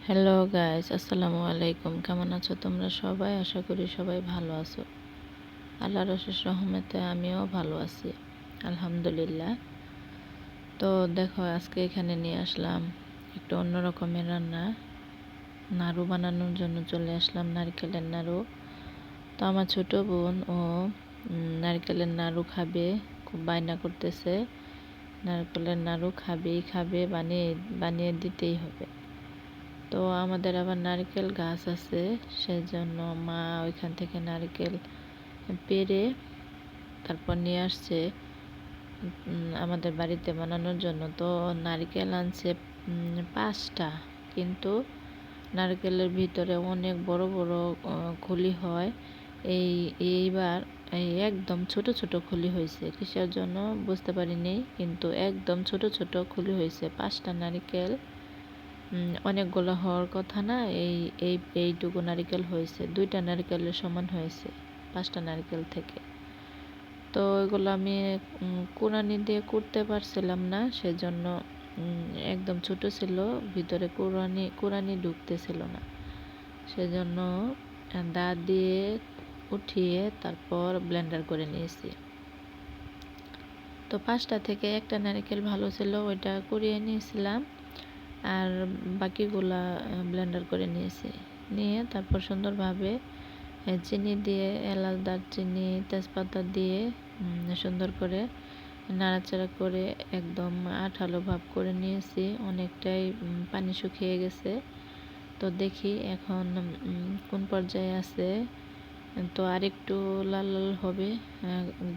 Hello guys, আসসালামু আলাইকুম। কেমন আছো তোমরা সবাই? আশা করি সবাই ভালো আছো। আল্লাহর অশেষ রহমতে আমিও ভালো আছি, আলহামদুলিল্লাহ। তো দেখো, আজকে এখানে নিয়ে আসলাম একটু অন্য রকমের রান্না। নাড়ু বানানোর জন্য চলে আসলাম, নারকেলের নাড়ু। তো আমার ছোট বোন ও নারকেলের নাড়ু খাবে, খুব বায়না করতেছে। নারকেলের নাড়ু খাবে, বানিয়ে বানিয়ে দিতেই হবে। তো আমাদের আবার নারকেল গাছ আছে, সেজন্য মা ওইখান থেকে নারকেল পেড়ে তারপর নিয়ে আসছে আমাদের বাড়িতে বানানোর জন্য। তো নারকেল আনছে 5টা, কিন্তু নারকেলের ভিতরে অনেক বড় বড় খুলি হয়। এইবার একদম ছোট ছোট খুলি হয়েছে, কিসের জন্য বুঝতে পারিনি, কিন্তু একদম ছোট ছোট খুলি হয়েছে। 5টা নারকেল, অনেকগুলো হওয়ার কথা না, এইটুকু নারকেল হয়েছে। 2টা নারকেলের সমান হয়েছে 5টা নারকেল থেকে। তো এগুলো আমি কুড়ানি দিয়ে কুড়তে পারছিলাম না, সেজন্য একদম ছোট ছিল, ভিতরে কুড়ানি ঢুকতেছিল না, সেজন্য দাঁত দিয়ে উঠিয়ে তারপর ব্লেন্ডার করে নিয়েছি। তো 5টা থেকে একটা নারকেল ভালো ছিল, ওইটা কুড়িয়ে নিয়েছিলাম, আর বাকিগুলা ব্লেন্ডার করে নিয়ে তারপর সুন্দরভাবে চিনি দিয়ে, এলাচ, দারচিনি, তেজপাতা দিয়ে সুন্দর করে নাড়াচাড়া করে একদম আঠালো ভাব করে নিয়েছি। অনেকটাই পানি শুকিয়ে গেছে। তো দেখি এখন কোন পর্যায়ে আছে। তো আরেকটু লাল লাল হবে।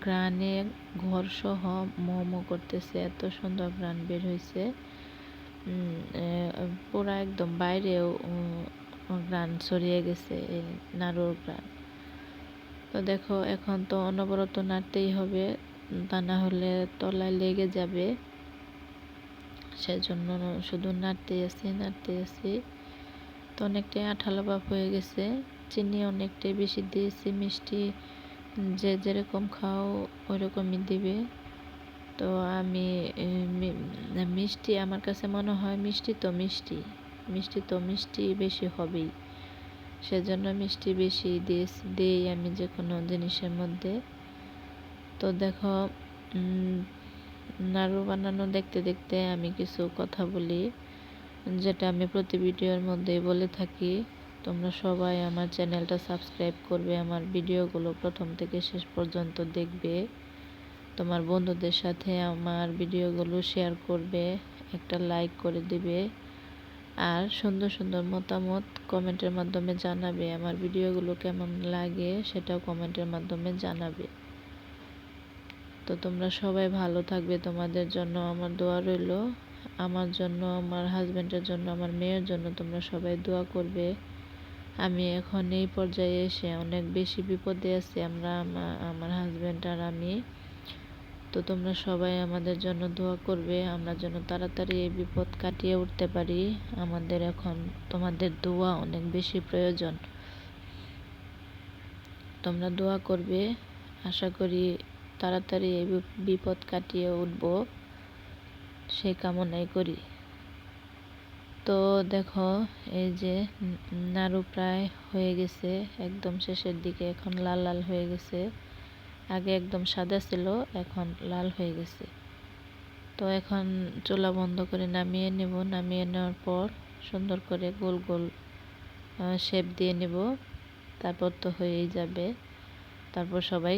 ঘ্রাণে ঘর সহ মোমো করতেছে, এত সুন্দর ঘ্রাণ বের হয়েছে। পুরা একদম বাইরেও ঘ্রাণ ছড়িয়ে গেছে এই নাড়ুর ঘ্রাণ। তো দেখো, এখন তো অনবরত নাড়তেই হবে, তা না হলে তলায় লেগে যাবে। সেজন্য শুধু নাড়তেই আছি। তো অনেকটাই আঠালো ভাব হয়ে গেছে। চিনি অনেকটাই বেশি দিয়েছি, মিষ্টি যে যেরকম খাও ওই রকমই দিবে। তো আমি মিষ্টি, আমার কাছে মনে হয় মিষ্টি তো মিষ্টি বেশি হবেই, সেজন্য মিষ্টি বেশি দিই আমি যে কোনো জিনিসের মধ্যে। তো দেখো, নাড়ু বানানো দেখতে দেখতে আমি কিছু কথা বলি, যেটা আমি প্রতি ভিডিওর মধ্যেই বলে থাকি। তোমরা সবাই আমার চ্যানেলটা সাবস্ক্রাইব করবে, আমার ভিডিওগুলো প্রথম থেকে শেষ পর্যন্ত দেখবে, তোমার বন্ধুদের সাথে আমার ভিডিওগুলো শেয়ার করবে, একটা লাইক করে দিবে, আর সুন্দর সুন্দর মতামত কমেন্টের মাধ্যমে জানাবে। আমার ভিডিওগুলো কেমন লাগে সেটাও কমেন্টের মাধ্যমে জানাবে। তো তোমরা সবাই ভালো থাকবে, তোমাদের জন্য আমার দোয়া রইল। আমার জন্য, আমার হাজব্যান্ডের জন্য, আমার মেয়ের জন্য তোমরা সবাই দোয়া করবে। আমি এখন এই পর্যায়ে এসে অনেক বেশি বিপদে আছি, আমার হাজব্যান্ড আর আমি। তো তোমরা সবাই আমাদের জন্য দোয়া করবে, আমরা যেন তাড়াতাড়ি এই বিপদ কাটিয়ে উঠতে পারি। আমাদের এখন তোমাদের দোয়া অনেক বেশি প্রয়োজন। তোমরা দোয়া করবে, আশা করি তাড়াতাড়ি এই বিপদ কাটিয়ে উঠব, সেই কামনাই করি। তো দেখো, এই যে নাড়ু প্রায় হয়ে গেছে, একদম শেষের দিকে, এখন লাল লাল হয়ে গেছে। আগে একদম সাদা ছিল, এখন লাল হয়ে গেছে। তো এখন চুলা বন্ধ করে নামিয়ে নেব। নামিয়ে নেওয়ার পর সুন্দর করে গোল গোল শেপ দিয়ে নেব, তারপর তো হয়েই যাবে। তারপর সবাই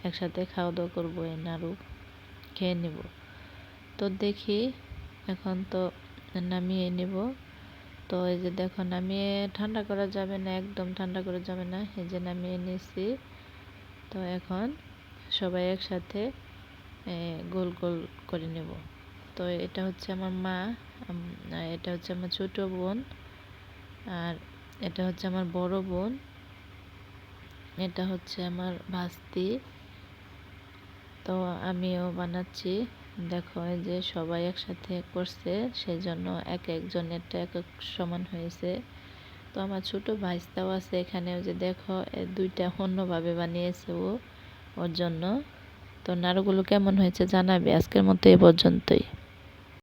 একসাথে খাওয়া দাওয়া করবো, এই নাড়ু খেয়ে নেব। তো দেখি, এখন তো নামিয়ে নেব। তো এই যে দেখো, নামিয়ে ঠান্ডা করা যাবে না, একদম ঠান্ডা করা যাবে না। এই যে নামিয়ে নিয়েছি। তো এখন সবাই একসাথে গোল গোল করে নেব। তো এটা হচ্ছে আমার মা, এটা হচ্ছে আমার ছোট বোন, আর এটা হচ্ছে আমার বড় বোন, এটা হচ্ছে আমার ভাস্তি। তো আমিও বানাচ্ছি। দেখো, এই যে সবাই একসাথে করছে, সেজন্য এক একজনেরটা এক এক সমান হয়েছে। তো আমার ছোট ভাইস্তাও আছে এখানে, ওই যে দেখো, 2টা অন্যভাবে বানিয়েছে ওর জন্য। তো নাড়ুগুলো কেমন হয়েছে জানাবে। আজকের মতো এ পর্যন্তই।